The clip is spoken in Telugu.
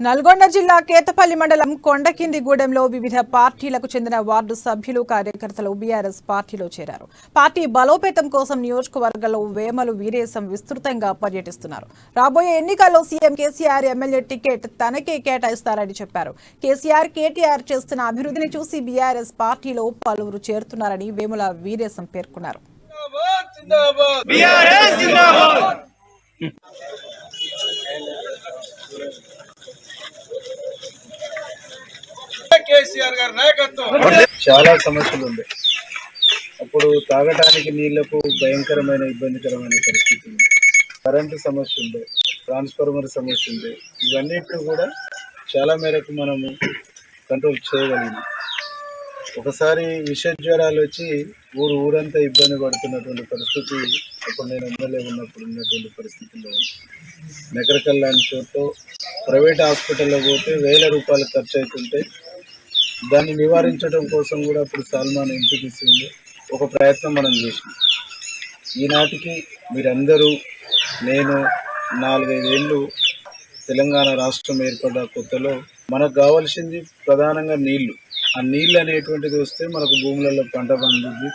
నల్గొండ జిల్లా కేతపల్లి మండలం కొండకిందిగూడెంలో వివిధ పార్టీలకు చెందిన వార్డు సభ్యులు కార్యకర్తలు బీఆర్ఎస్ పార్టీలో చేరారు. పార్టీ బలోపేతం కోసం నియోజకవర్గంలో వేమలు వీరేశం విస్తృతంగా పర్యటిస్తున్నారు. రాబోయే ఎన్నికల్లో సీఎం కేసీఆర్ ఎమ్మెల్యే టికెట్ తనకే కేటాయిస్తారని చెప్పారు. కేటీఆర్ చేస్తున్న అభివృద్ధిని చూసి బీఆర్ఎస్ పార్టీలో పలువురు చేరుతున్నారని వేముల వీరేశం పేర్కొన్నారు. చాలా సమస్యలు ఉంది. అప్పుడు తాగటానికి నీళ్లకు భయంకరమైన ఇబ్బందికరమైన పరిస్థితి ఉంది. కరెంటు సమస్య ఉంది, ట్రాన్స్ఫార్మర్ సమస్య ఉంది. ఇవన్నిటిని కూడా చాలా మేరకు మనము కంట్రోల్ చేయగలిగినాం. ఒకసారి విష జ్వరాలు వచ్చి ఊరంతా ఇబ్బంది పడుతున్నటువంటి పరిస్థితి అప్పుడు నేను ఎమ్మెల్యే ఉన్నప్పుడు ఉన్నటువంటి పరిస్థితుల్లో ఉంది. నెకరకల్ లాంటి చోట్ల ప్రైవేట్ హాస్పిటల్లో పోతే ₹1000 ఖర్చు అవుతుంటే దాన్ని నివారించడం కోసం కూడా అప్పుడు సల్మాన్ ఎంపీటీసీ ఒక ప్రయత్నం మనం చేసినాం. ఈనాటికి మీరందరూ నేను 4-5 ఏళ్ళు తెలంగాణ రాష్ట్రం ఏర్పడ్డ కొత్తలో మనకు కావాల్సింది ప్రధానంగా నీళ్లు. ఆ నీళ్ళు అనేటువంటిది వస్తే మనకు భూములలో పంట పండుద్ది.